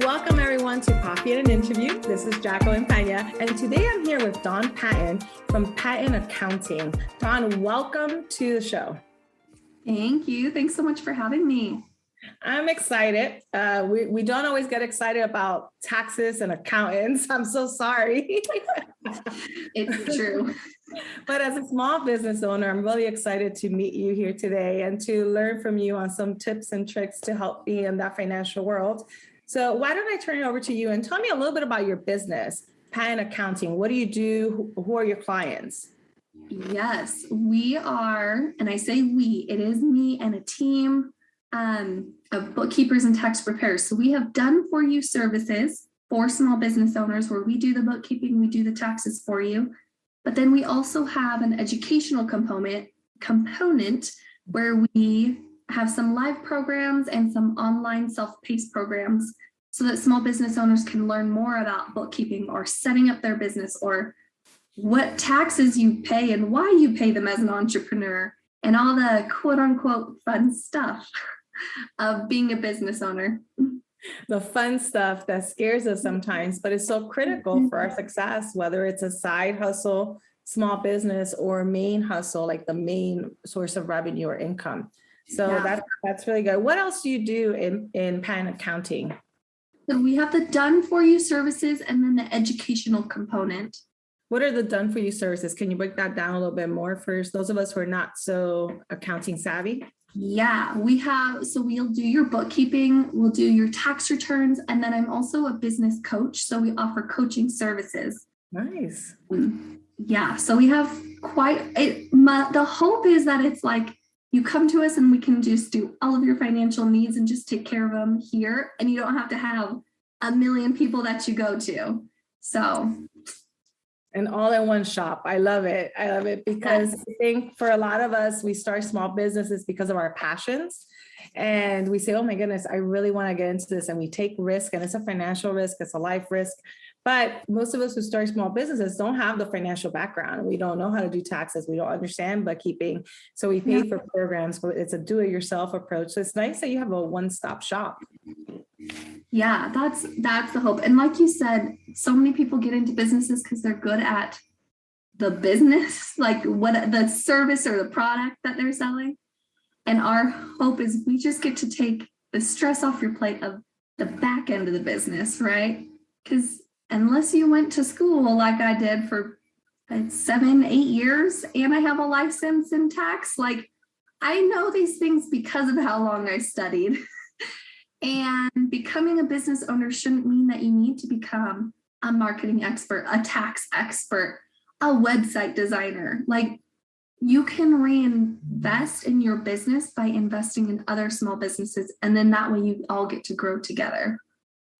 Welcome everyone to Coffee and an Interview. This is Jacqueline Pena, and today I'm here with Patton from Patton Accounting. Dawn, welcome to the show. Thank you. Thanks so much for having me. I'm excited. We don't always get excited about taxes and accountants. I'm so sorry. It's true. But as a small business owner, I'm really excited to meet you here today and to learn from you on some tips and tricks to help me in that financial world. So why don't I turn it over to you and tell me a little bit about your business, Patton Accounting. What do you do? Who are your clients? Yes, we are, and I say we, it is me and a team of bookkeepers and tax preparers. So we have done for you services for small business owners where we do the bookkeeping, we do the taxes for you. But then we also have an educational component where we have some live programs and some online self-paced programs so that small business owners can learn more about bookkeeping or setting up their business or what taxes you pay and why you pay them as an entrepreneur and all the quote unquote fun stuff of being a business owner. The fun stuff that scares us sometimes, but it's so critical for our success, whether it's a side hustle, small business, or main hustle, like the main source of revenue or income. So that's really good. What else do you do in Patton Accounting? So we have the done for you services and then the educational component. What are the done for you services? Can you break that down a little bit more for those of us who are not so accounting savvy? Yeah, we'll do your bookkeeping, we'll do your tax returns, and then I'm also a business coach. So we offer coaching services. Nice. Yeah, so we have the hope is that it's like you come to us and we can just do all of your financial needs and just take care of them here. And you don't have to have a million people that you go to. So. An all-in-one shop. I love it. I love it because I think for a lot of us, we start small businesses because of our passions. And we say, oh my goodness, I really want to get into this. And we take risk, and it's a financial risk, it's a life risk. But most of us who start small businesses don't have the financial background. We don't know how to do taxes. We don't understand bookkeeping. So we pay for programs, but it's a do-it-yourself approach. So it's nice that you have a one-stop shop. Yeah, that's the hope. And like you said, so many people get into businesses because they're good at the business, like what the service or the product that they're selling. And our hope is we just get to take the stress off your plate of the back end of the business, right? Because unless you went to school like I did for 7-8 years and I have a license in tax, like I know these things because of how long I studied. And becoming a business owner shouldn't mean that you need to become a marketing expert, a tax expert, a website designer. Like you can reinvest in your business by investing in other small businesses. And then that way you all get to grow together.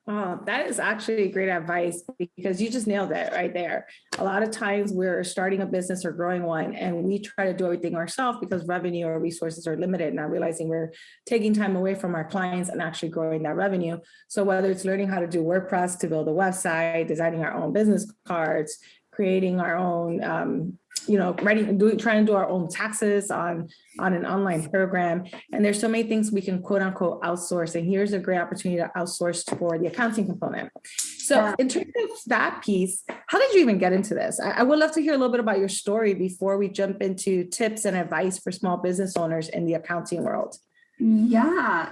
Oh, that is actually great advice because you just nailed it right there. A lot of times we're starting a business or growing one and we try to do everything ourselves because revenue or resources are limited, not realizing we're taking time away from our clients and actually growing that revenue. So whether it's learning how to do WordPress to build a website, designing our own business cards, creating our own, trying to do our own taxes on an online program. And there's so many things we can quote unquote outsource. And here's a great opportunity to outsource for the accounting component. So in terms of that piece, how did you even get into this? I would love to hear a little bit about your story before we jump into tips and advice for small business owners in the accounting world. Yeah.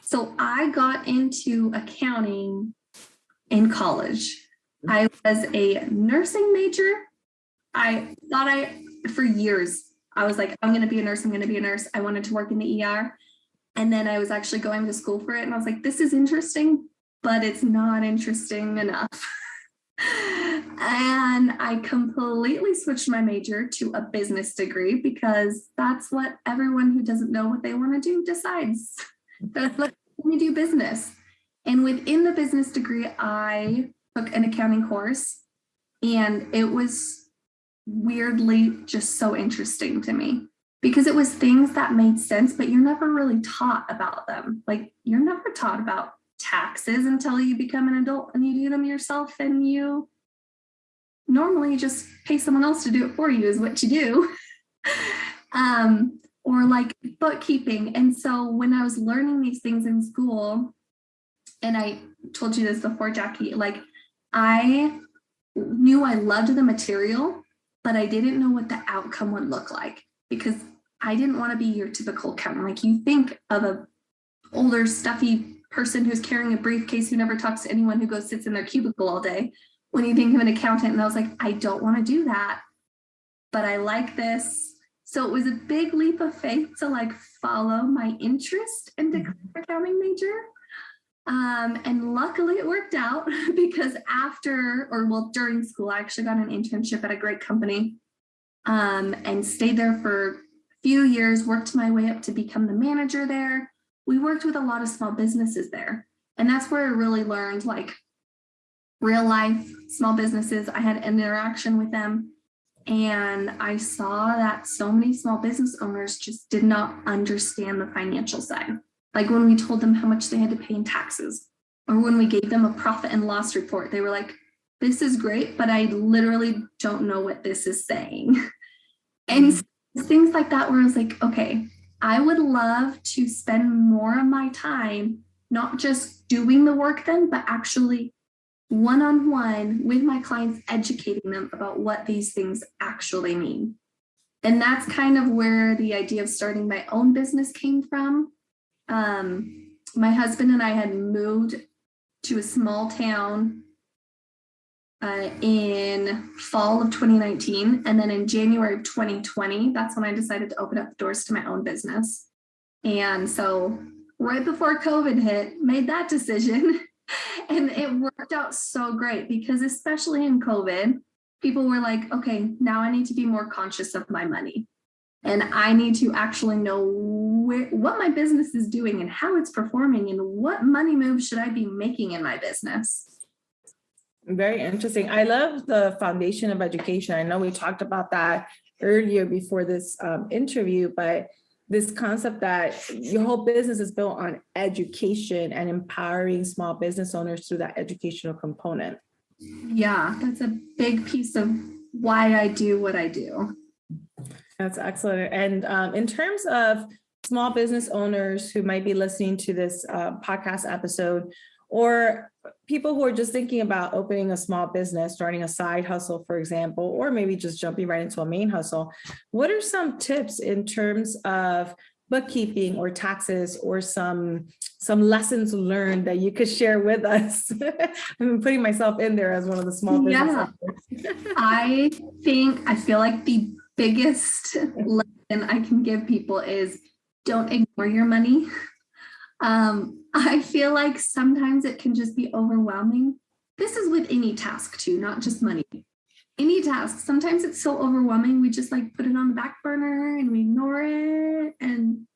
So I got into accounting in college. I was a nursing major. I thought for years, I was like, I'm going to be a nurse. I'm going to be a nurse. I wanted to work in the ER. And then I was actually going to school for it. And I was like, this is interesting, but it's not interesting enough. And I completely switched my major to a business degree because that's what everyone who doesn't know what they want to do decides. Let me do business. And within the business degree, I took an accounting course, and it was weirdly just so interesting to me because it was things that made sense, but you're never really taught about them. Like you're never taught about taxes until you become an adult and you do them yourself, and you normally just pay someone else to do it for you is what you do. Or like bookkeeping. And so when I was learning these things in school, And I told you this before, Jackie, like I knew I loved the material, but I didn't know what the outcome would look like because I didn't want to be your typical accountant. Like you think of a older, stuffy person who's carrying a briefcase who never talks to anyone, who goes sits in their cubicle all day when you think of an accountant. And I was like, I don't want to do that, but I like this. So it was a big leap of faith to like follow my interest in the accounting major. And luckily it worked out because during school, I actually got an internship at a great company and stayed there for a few years, worked my way up to become the manager there. We worked with a lot of small businesses there. And that's where I really learned like real life small businesses. I had an interaction with them. And I saw that so many small business owners just did not understand the financial side. Like when we told them how much they had to pay in taxes, or when we gave them a profit and loss report, they were like, this is great, but I literally don't know what this is saying. And things like that, where I was like, okay, I would love to spend more of my time, not just doing the work then, but actually one-on-one with my clients, educating them about what these things actually mean. And that's kind of where the idea of starting my own business came from. My husband and I had moved to a small town in fall of 2019. And then in January of 2020, that's when I decided to open up the doors to my own business. And so right before COVID hit, made that decision. And it worked out so great because especially in COVID, people were like, okay, now I need to be more conscious of my money. And I need to actually know what my business is doing and how it's performing and what money moves should I be making in my business. Very interesting. I love the foundation of education. I know we talked about that earlier before this interview, but this concept that your whole business is built on education and empowering small business owners through that educational component. Yeah, that's a big piece of why I do what I do. That's excellent. And in terms of small business owners who might be listening to this podcast episode, or people who are just thinking about opening a small business, starting a side hustle, for example, or maybe just jumping right into a main hustle, what are some tips in terms of bookkeeping or taxes or some lessons learned that you could share with us? I'm putting myself in there as one of the small business owners. I feel like the biggest lesson I can give people is don't ignore your money. I feel like sometimes it can just be overwhelming. This is with any task too, not just money. Any task. Sometimes it's so overwhelming. We just like put it on the back burner and we ignore it. And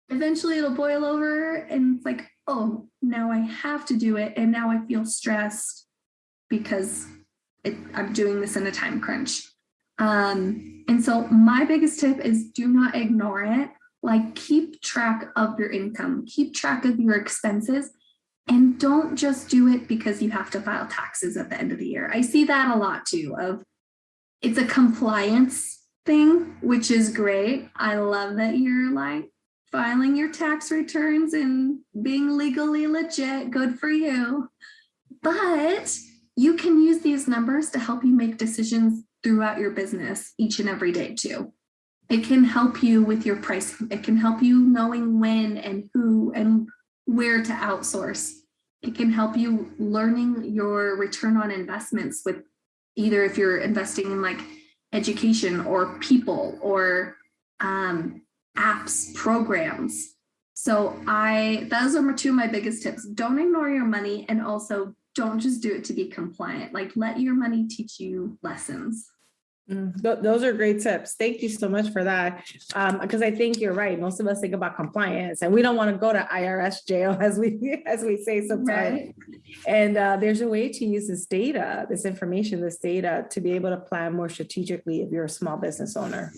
eventually it'll boil over. And it's like, oh, now I have to do it. And now I feel stressed because I'm doing this in a time crunch. And so my biggest tip is do not ignore it. Like keep track of your income, keep track of your expenses, and don't just do it because you have to file taxes at the end of the year. I see that a lot too, it's a compliance thing, which is great. I love that you're like filing your tax returns and being legally legit, good for you. But you can use these numbers to help you make decisions throughout your business each and every day too. It can help you with your pricing. It can help you knowing when and who and where to outsource. It can help you learning your return on investments with either if you're investing in like education or people or apps, programs. So those are two of my biggest tips. Don't ignore your money, and also don't just do it to be compliant. Like let your money teach you lessons. Those are great tips. Thank you so much for that. Because I think you're right. Most of us think about compliance and we don't want to go to IRS jail as we say sometimes. Right. And there's a way to use this data, this information, this data to be able to plan more strategically if you're a small business owner.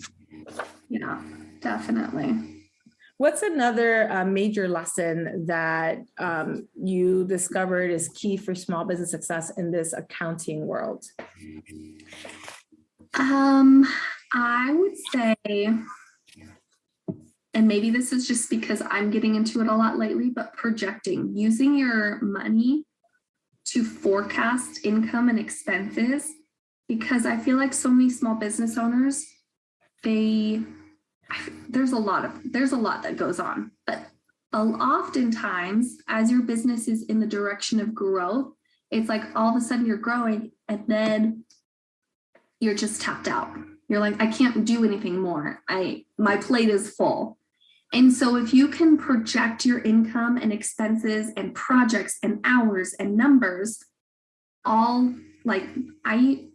Yeah, definitely. What's another major lesson that you discovered is key for small business success in this accounting world? I would say and maybe this is just because I'm getting into it a lot lately, but projecting, using your money to forecast income and expenses, because I feel like so many small business owners, there's a lot that goes on, but oftentimes as your business is in the direction of growth, it's like all of a sudden you're growing and then you're just tapped out. You're like, I can't do anything more. My plate is full. And so if you can project your income and expenses and projects and hours and numbers, all like I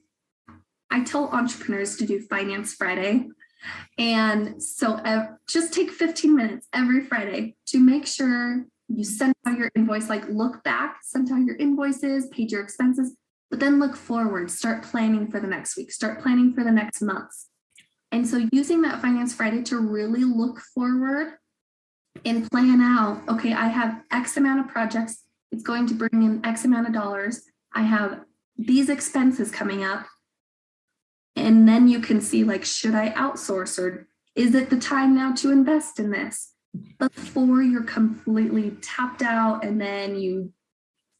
tell entrepreneurs to do Finance Friday. And so just take 15 minutes every Friday to make sure you send out your invoice, like look back, send out your invoices, paid your expenses, but then look forward, start planning for the next week, start planning for the next months. And so using that Finance Friday to really look forward and plan out, okay, I have X amount of projects. It's going to bring in X amount of dollars. I have these expenses coming up. And then you can see, like, should I outsource, or is it the time now to invest in this before you're completely tapped out and then you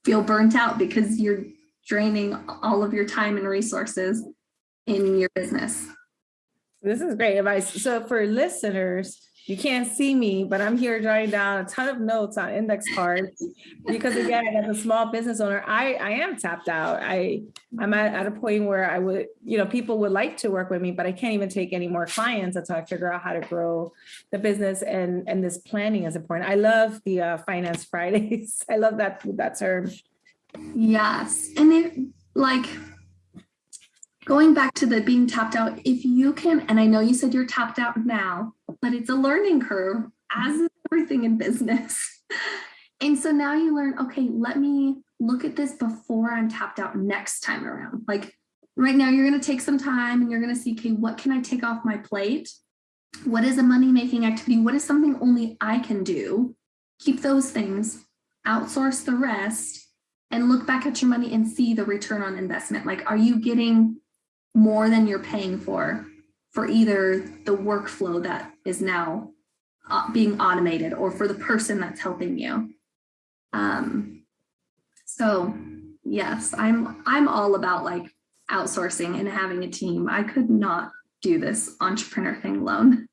feel burnt out because you're draining all of your time and resources in your business. This is great advice. So for listeners, you can't see me, but I'm here jotting down a ton of notes on index cards because, again, as a small business owner, I am tapped out. I'm at a point where I would, people would like to work with me, but I can't even take any more clients until I figure out how to grow the business. And this planning is important. I love the Finance Fridays. I love that term. Yes. And going back to the being tapped out, if you can, and I know you said you're tapped out now, but it's a learning curve, as is everything in business. And so now you learn, okay, let me look at this before I'm tapped out next time around. Like right now, you're going to take some time and you're going to see, okay, what can I take off my plate? What is a money-making activity? What is something only I can do? Keep those things, outsource the rest, and look back at your money and see the return on investment. Like, are you getting more than you're paying for either the workflow that is now being automated or for the person that's helping you? So yes, I'm all about like outsourcing and having a team. I could not do this entrepreneur thing alone.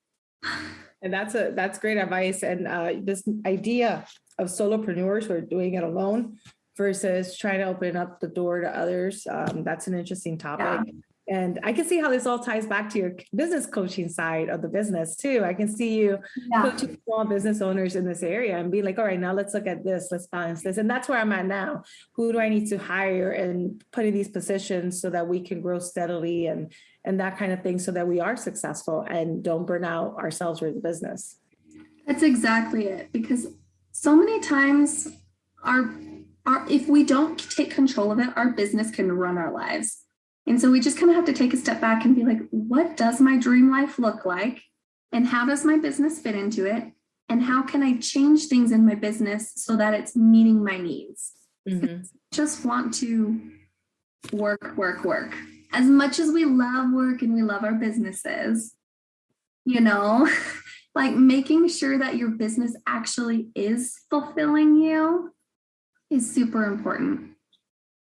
And that's great advice. And this idea of solopreneurs who are doing it alone versus trying to open up the door to others, that's an interesting topic. Yeah. And I can see how this all ties back to your business coaching side of the business too. I can see you coaching small business owners in this area and be like, all right, now let's look at this, let's balance this. And that's where I'm at now. Who do I need to hire and put in these positions so that we can grow steadily and that kind of thing, so that we are successful and don't burn out ourselves or the business. That's exactly it. Because so many times if we don't take control of it, our business can run our lives. And so we just kind of have to take a step back and be like, what does my dream life look like? And how does my business fit into it? And how can I change things in my business so that it's meeting my needs? Mm-hmm. Just want to work. As much as we love work and we love our businesses, like making sure that your business actually is fulfilling you is super important.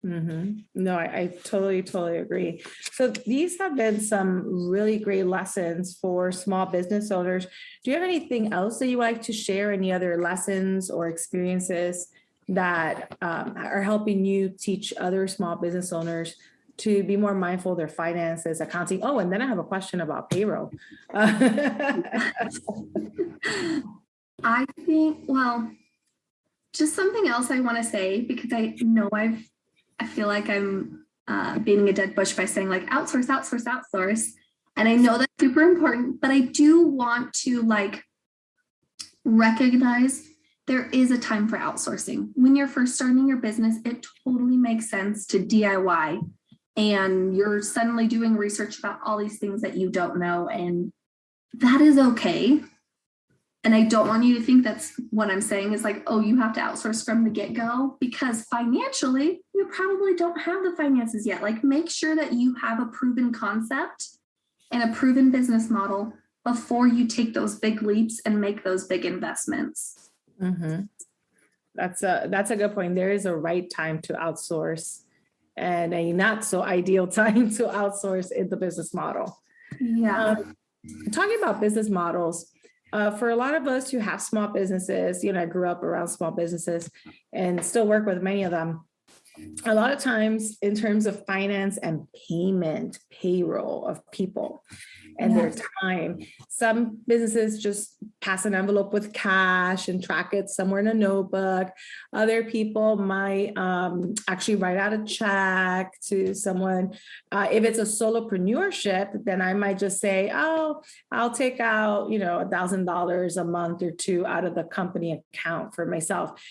Mm-hmm. No, I totally agree. So these have been some really great lessons for small business owners. Do you have anything else that you would like to share? Any other lessons or experiences that are helping you teach other small business owners to be more mindful of their finances, accounting? Oh, and then I have a question about payroll. I think, just something else I want to say, because I know I feel like I'm beating a dead bush by saying like outsource. And I know that's super important, but I do want to like recognize there is a time for outsourcing. When you're first starting your business, it totally makes sense to DIY. And you're suddenly doing research about all these things that you don't know. And that is okay. And I don't want you to think that's what I'm saying is like, oh, you have to outsource from the get-go, because financially, you probably don't have the finances yet. Like, make sure that you have a proven concept and a proven business model before you take those big leaps and make those big investments. Mhm. That's a good point. There is a right time to outsource and a not so ideal time to outsource in the business model. Yeah. Talking about business models, for a lot of us who have small businesses, I grew up around small businesses and still work with many of them. A lot of times in terms of finance and payroll of people and their time, some businesses just pass an envelope with cash and track it somewhere in a notebook. Other people might actually write out a check to someone. If it's a solopreneurship, then I might just say, oh, I'll take out, $1,000 a month or two out of the company account for myself.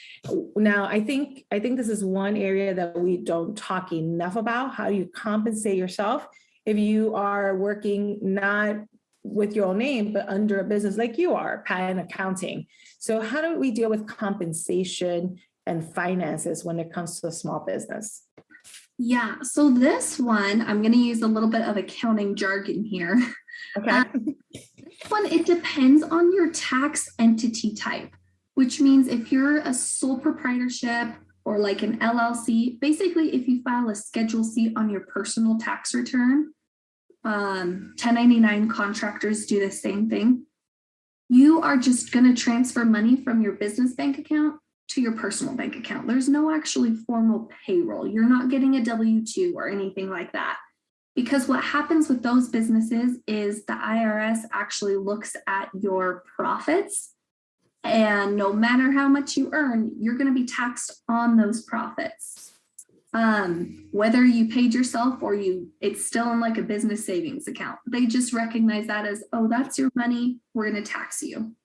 Now, I think this is one area that we don't talk enough about. How do you compensate yourself if you are working not with your own name, but under a business like you are, Patton Accounting? So how do we deal with compensation and finances when it comes to a small business? Yeah, so this one, I'm going to use a little bit of accounting jargon here. Okay. This one, it depends on your tax entity type, which means if you're a sole proprietorship or like an LLC, basically if you file a Schedule C on your personal tax return, 1099 contractors do the same thing. You are just going to transfer money from your business bank account to your personal bank account. There's no actually formal payroll. You're not getting a W-2 or anything like that. Because what happens with those businesses is the IRS actually looks at your profits, and no matter how much you earn, you're going to be taxed on those profits. Whether you paid yourself or it's still in like a business savings account. They just recognize that as, oh, that's your money, we're going to tax you.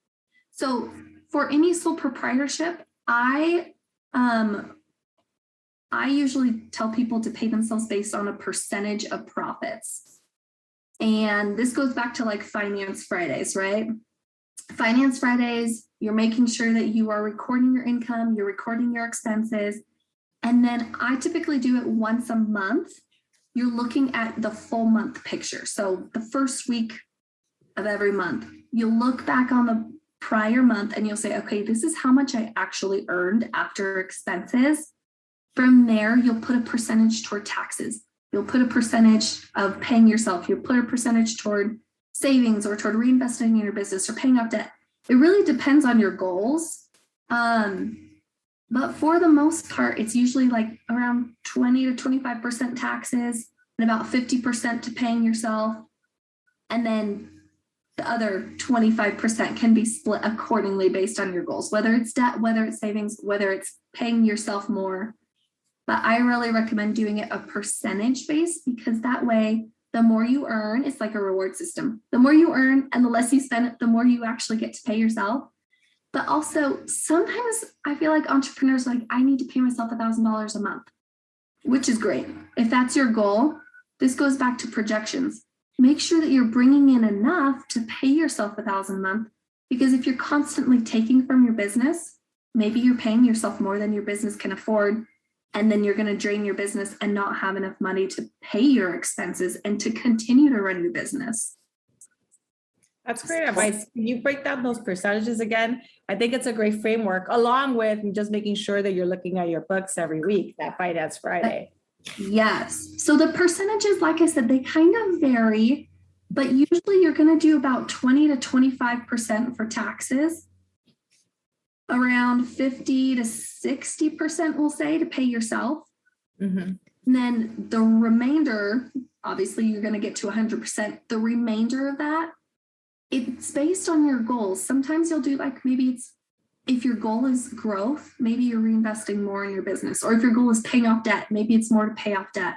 So for any sole proprietorship, I usually tell people to pay themselves based on a percentage of profits. And this goes back to like Finance Fridays, right? Finance Fridays, you're making sure that you are recording your income, you're recording your expenses. And then I typically do it once a month. You're looking at the full month picture. So the first week of every month, you'll look back on the prior month and you'll say, okay, this is how much I actually earned after expenses. From there, you'll put a percentage toward taxes. You'll put a percentage of paying yourself. You'll put a percentage toward savings or toward reinvesting in your business or paying off debt. It really depends on your goals. But for the most part, it's usually like around 20 to 25% taxes and about 50% to paying yourself. And then the other 25% can be split accordingly based on your goals, whether it's debt, whether it's savings, whether it's paying yourself more. But I really recommend doing it a percentage base, because that way, the more you earn, it's like a reward system. The more you earn and the less you spend, the more you actually get to pay yourself. But also sometimes I feel like entrepreneurs are like, I need to pay myself $1,000 a month, which is great. If that's your goal, this goes back to projections. Make sure that you're bringing in enough to pay yourself $1,000 a month, because if you're constantly taking from your business, maybe you're paying yourself more than your business can afford. And then you're going to drain your business and not have enough money to pay your expenses and to continue to run your business. That's great advice. Can you break down those percentages again? I think it's a great framework, along with just making sure that you're looking at your books every week, that Finance Friday. Yes. So the percentages, like I said, they kind of vary, but usually you're going to do about 20 to 25% for taxes. Around 50 to 60%, we'll say, to pay yourself. Mm-hmm. And then the remainder, obviously you're going to get to 100%. The remainder of that, it's based on your goals. Sometimes you'll do like, maybe it's, if your goal is growth, maybe you're reinvesting more in your business. Or if your goal is paying off debt, maybe it's more to pay off debt.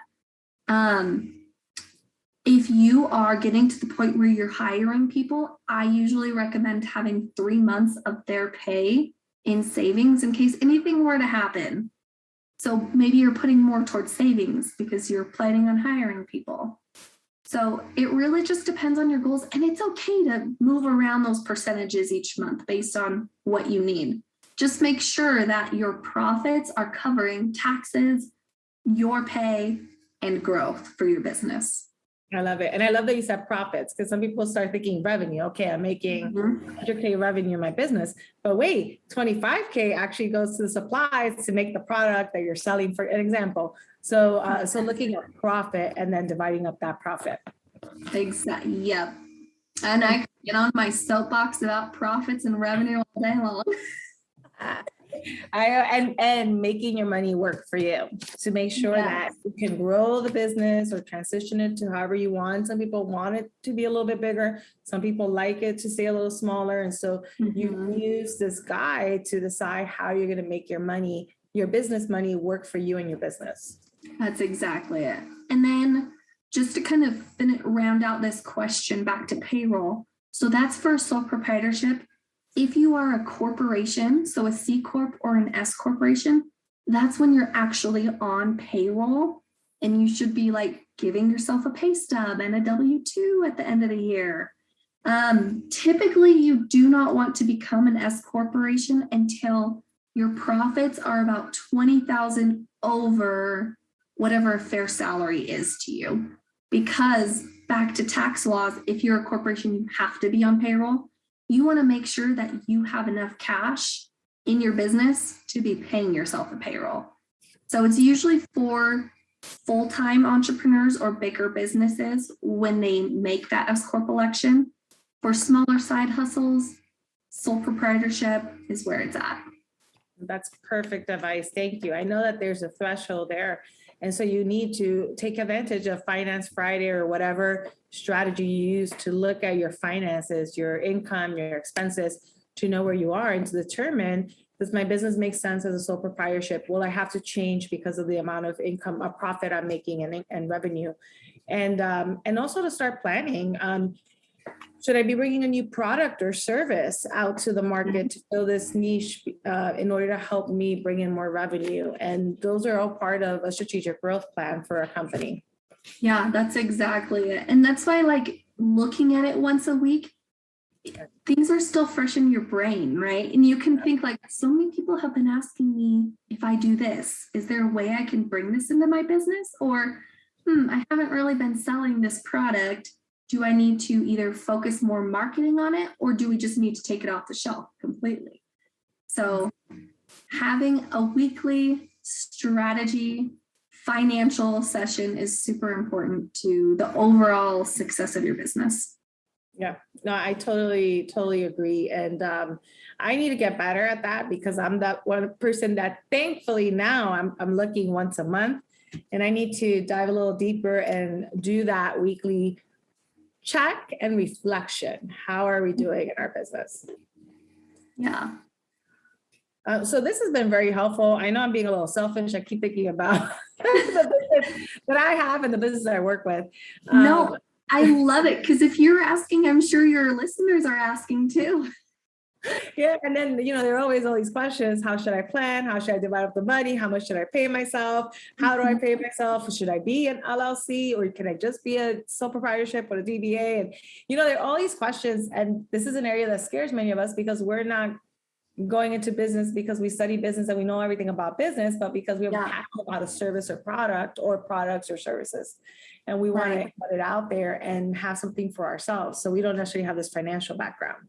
If you are getting to the point where you're hiring people, I usually recommend having 3 months of their pay in savings in case anything were to happen. So maybe you're putting more towards savings because you're planning on hiring people. So it really just depends on your goals, and it's okay to move around those percentages each month based on what you need. Just make sure that your profits are covering taxes, your pay, and growth for your business. I love it. And I love that you said profits, because some people start thinking revenue. Okay, I'm making Mhm. 100K revenue in my business, but wait, 25K actually goes to the supplies to make the product that you're selling, for an example. So looking at profit and then dividing up that profit. Exactly. Yep. And I could get on my soapbox about profits and revenue all day long. And making your money work for you to make sure that you can grow the business or transition it to however you want. Some people want it to be a little bit bigger. Some people like it to stay a little smaller. And so you Mhm. use this guide to decide how you're going to make your money, your business money, work for you and your business. That's exactly it. And then just to kind of round out this question back to payroll. So that's for sole proprietorship. If you are a corporation, so a C Corp or an S Corporation, that's when you're actually on payroll, and you should be like giving yourself a pay stub and a W-2 at the end of the year. Typically, you do not want to become an S Corporation until your profits are about 20,000 over whatever a fair salary is to you. Because back to tax laws, if you're a corporation, you have to be on payroll. You want to make sure that you have enough cash in your business to be paying yourself a payroll. So it's usually for full-time entrepreneurs or bigger businesses when they make that S Corp election. For smaller side hustles, sole proprietorship is where it's at. That's perfect advice. Thank you. I know that there's a threshold there. And so you need to take advantage of Finance Friday or whatever strategy you use to look at your finances, your income, your expenses, to know where you are and to determine, does my business make sense as a sole proprietorship? Will I have to change because of the amount of income or profit I'm making and revenue? And also to start planning. Should I be bringing a new product or service out to the market to fill this niche in order to help me bring in more revenue? And those are all part of a strategic growth plan for a company. Yeah, that's exactly it. And that's why, like, looking at it once a week, things are still fresh in your brain, right? And you can think like, so many people have been asking me, if I do this, is there a way I can bring this into my business? Or, I haven't really been selling this product. Do I need to either focus more marketing on it, or do we just need to take it off the shelf completely? So having a weekly strategy financial session is super important to the overall success of your business. Yeah, no, I totally agree. And I need to get better at that, because I'm that one person that thankfully now I'm looking once a month, and I need to dive a little deeper and do that weekly check and reflection. How are we doing in our business? Yeah. So this has been very helpful. I know I'm being a little selfish. I keep thinking about the business that I have and the business I work with. No, I love it, because if you're asking, I'm sure your listeners are asking too. Yeah. And then, there are always all these questions. How should I plan? How should I divide up the money? How much should I pay myself? How do I pay myself? Should I be an LLC, or can I just be a sole proprietorship or a DBA? And, there are all these questions. And this is an area that scares many of us, because we're not going into business because we study business and we know everything about business, but because we have passion about a service or product or products or services. And we want to put it out there and have something for ourselves. So we don't necessarily have this financial background.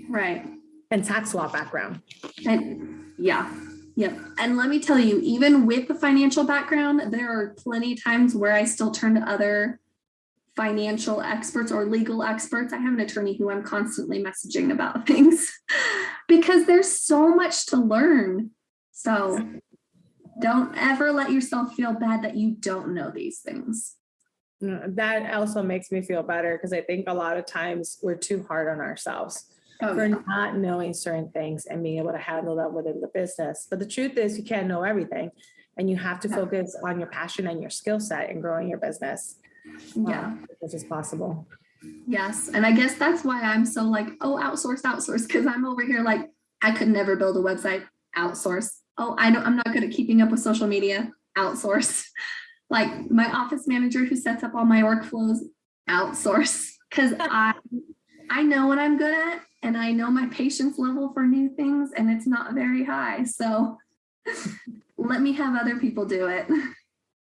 Right. And tax law background. And yeah. And let me tell you, even with the financial background, there are plenty of times where I still turn to other financial experts or legal experts. I have an attorney who I'm constantly messaging about things because there's so much to learn. So don't ever let yourself feel bad that you don't know these things. That also makes me feel better, because I think a lot of times we're too hard on ourselves for not knowing certain things and being able to handle that within the business. But the truth is, you can't know everything, and you have to focus on your passion and your skill set and growing your business. As much as possible. Yes. And I guess that's why I'm so like, outsource, because I'm over here like, I could never build a website, outsource. I'm not good at keeping up with social media, outsource. Like my office manager who sets up all my workflows, outsource, because I know what I'm good at, and I know my patience level for new things, and it's not very high. So let me have other people do it.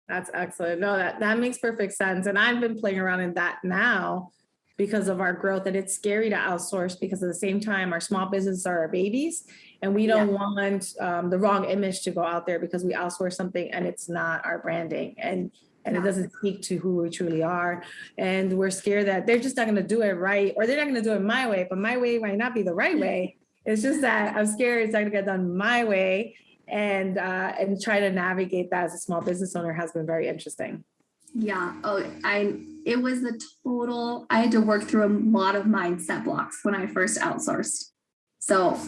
That's excellent. No, that makes perfect sense. And I've been playing around in that now because of our growth. And it's scary to outsource because at the same time, our small businesses are our babies. And we don't want the wrong image to go out there because we outsource something and it's not our branding. And it doesn't speak to who we truly are. And we're scared that they're just not going to do it right, or they're not going to do it my way, but my way might not be the right way. It's just that I'm scared it's not going to get done my way. And try to navigate that as a small business owner has been very interesting. Yeah. Oh, it was I had to work through a lot of mindset blocks when I first outsourced. So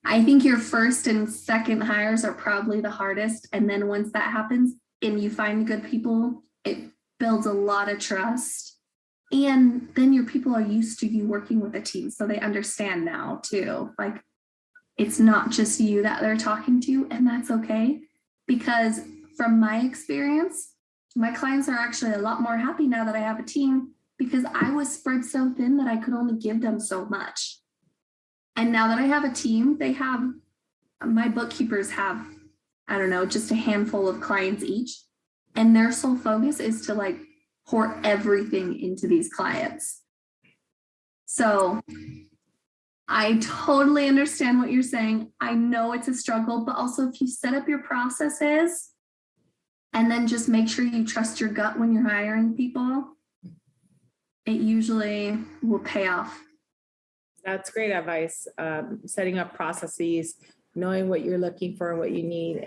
I think your first and second hires are probably the hardest. And then once that happens and you find good people, it builds a lot of trust. And then your people are used to you working with a team. So they understand now too. Like, it's not just you that they're talking to, and that's okay. Because from my experience, my clients are actually a lot more happy now that I have a team, because I was spread so thin that I could only give them so much. And now that I have a team, my bookkeepers have, I don't know, just a handful of clients each. And their sole focus is to like pour everything into these clients. So I totally understand what you're saying. I know it's a struggle, but also if you set up your processes and then just make sure you trust your gut when you're hiring people, it usually will pay off. That's great advice. Setting up processes, knowing what you're looking for, what you need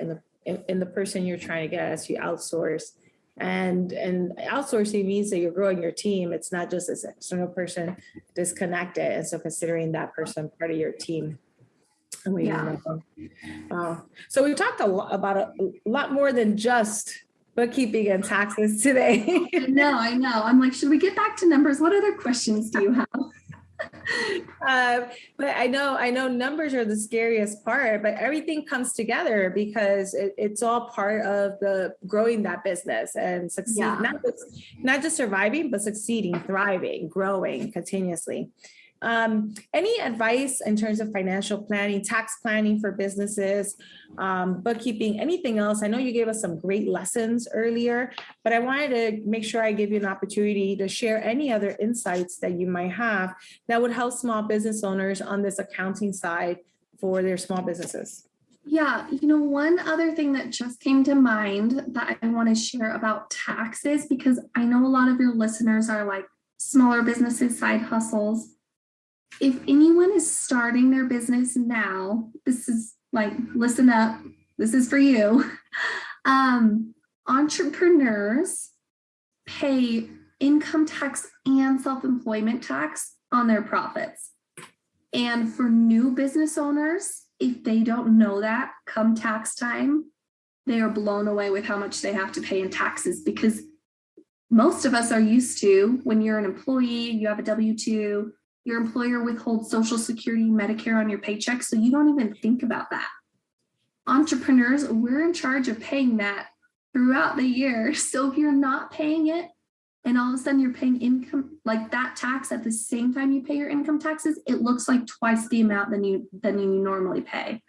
in the person you're trying to get as you outsource. And outsourcing means that you're growing your team. It's not just this external person disconnected. And so considering that person part of your team. So we talked about a lot more than just bookkeeping and taxes today. I know. I'm like, should we get back to numbers? What other questions do you have? But I know numbers are the scariest part, but everything comes together because it's all part of the growing that business and succeed, not just surviving, but succeeding, thriving, growing continuously. Any advice in terms of financial planning, tax planning for businesses, bookkeeping, anything else? I know you gave us some great lessons earlier, but I wanted to make sure I give you an opportunity to share any other insights that you might have that would help small business owners on this accounting side for their small businesses. Yeah, one other thing that just came to mind that I want to share about taxes, because I know a lot of your listeners are like smaller businesses, side hustles. If anyone is starting their business now, this is like, listen up, this is for you. Entrepreneurs pay income tax and self-employment tax on their profits. And for new business owners, if they don't know that come tax time, they are blown away with how much they have to pay in taxes, because most of us are used to, when you're an employee, you have a W-2, your employer withholds Social Security, Medicare on your paycheck, so you don't even think about that. Entrepreneurs, we're in charge of paying that throughout the year. So if you're not paying it, and all of a sudden you're paying income, like that tax at the same time you pay your income taxes, it looks like twice the amount than you normally pay.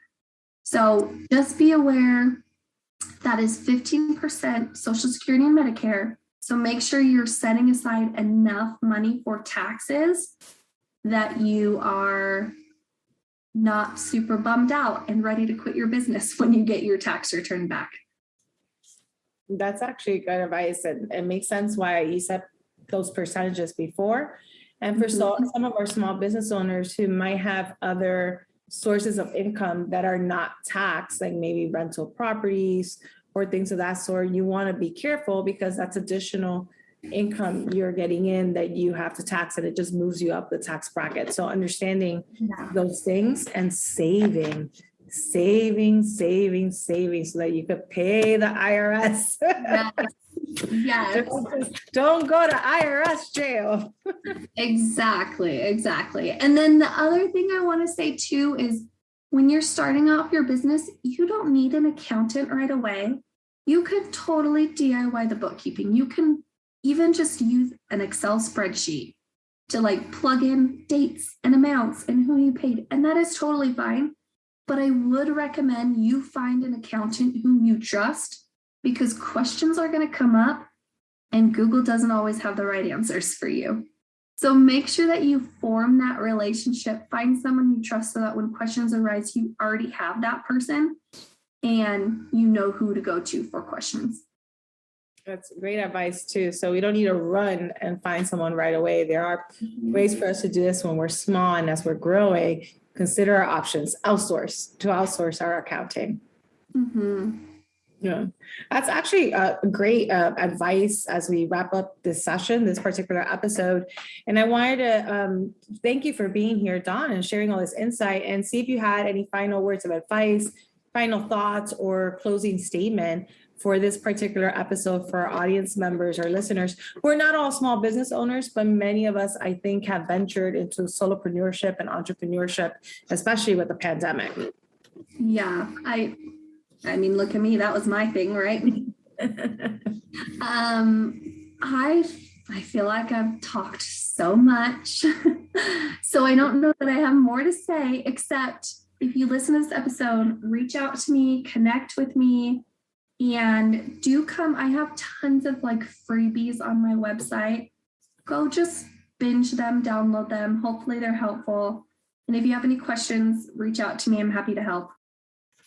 So just be aware that is 15% Social Security and Medicare. So make sure you're setting aside enough money for taxes that you are not super bummed out and ready to quit your business when you get your tax return back. That's actually good advice, and it makes sense why you set those percentages before. And for some of our small business owners who might have other sources of income that are not taxed, like maybe rental properties or things of that sort, you want to be careful because that's additional income you're getting in that you have to tax, and it just moves you up the tax bracket. So understanding those things and saving so that you could pay the IRS. Yes. Don't go to IRS jail. Exactly. And then the other thing I want to say too is, when you're starting off your business, you don't need an accountant right away. You could totally DIY the bookkeeping. You can even just use an Excel spreadsheet to like plug in dates and amounts and who you paid. And that is totally fine. But I would recommend you find an accountant whom you trust because questions are going to come up and Google doesn't always have the right answers for you. So make sure that you form that relationship, find someone you trust so that when questions arise, you already have that person and you know who to go to for questions. That's great advice too. So we don't need to run and find someone right away. There are ways for us to do this when we're small, and as we're growing, consider our options, outsource our accounting. Mm-hmm. Yeah, that's actually great advice as we wrap up this session, this particular episode. And I wanted to thank you for being here, Dawn, and sharing all this insight, and see if you had any final words of advice, final thoughts, or closing statement for this particular episode for our audience members or listeners. We're not all small business owners, but many of us, I think, have ventured into solopreneurship and entrepreneurship, especially with the pandemic. Yeah, I mean, look at me. That was my thing, right? I feel like I've talked so much. So I don't know that I have more to say, except if you listen to this episode, reach out to me, connect with me, and do come. I have tons of like freebies on my website. Go just binge them, download them. Hopefully they're helpful. And if you have any questions, reach out to me. I'm happy to help.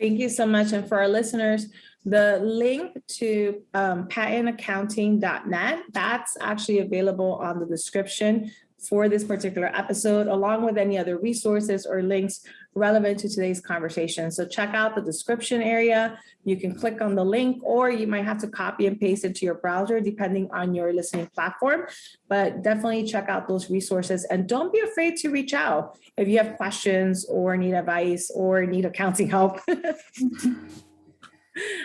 Thank you so much. And for our listeners, the link to pattonaccounting.net, that's actually available on the description for this particular episode, along with any other resources or links relevant to today's conversation. So check out the description area. You can click on the link, or you might have to copy and paste it to your browser, depending on your listening platform. But definitely check out those resources, and don't be afraid to reach out if you have questions or need advice or need accounting help.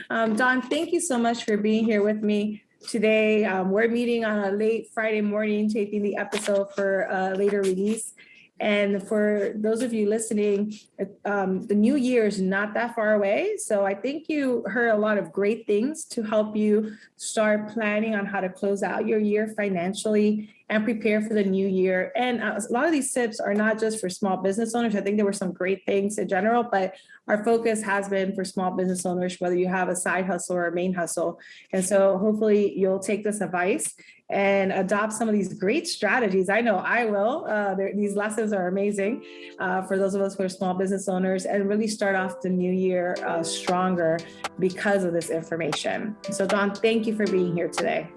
Dawn, thank you so much for being here with me today. We're meeting on a late Friday morning, taping the episode for a later release. And for those of you listening, the new year is not that far away. So I think you heard a lot of great things to help you start planning on how to close out your year financially and prepare for the new year. And a lot of these tips are not just for small business owners. I think there were some great things in general, but our focus has been for small business owners, whether you have a side hustle or a main hustle. And so hopefully you'll take this advice and adopt some of these great strategies. I know I will. These lessons are amazing for those of us who are small business owners, and really start off the new year stronger because of this information. So Dawn, thank you for being here today.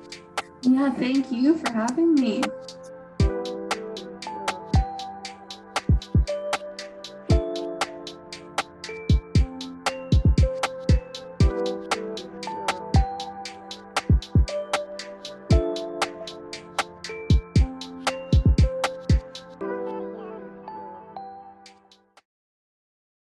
Yeah, thank you for having me.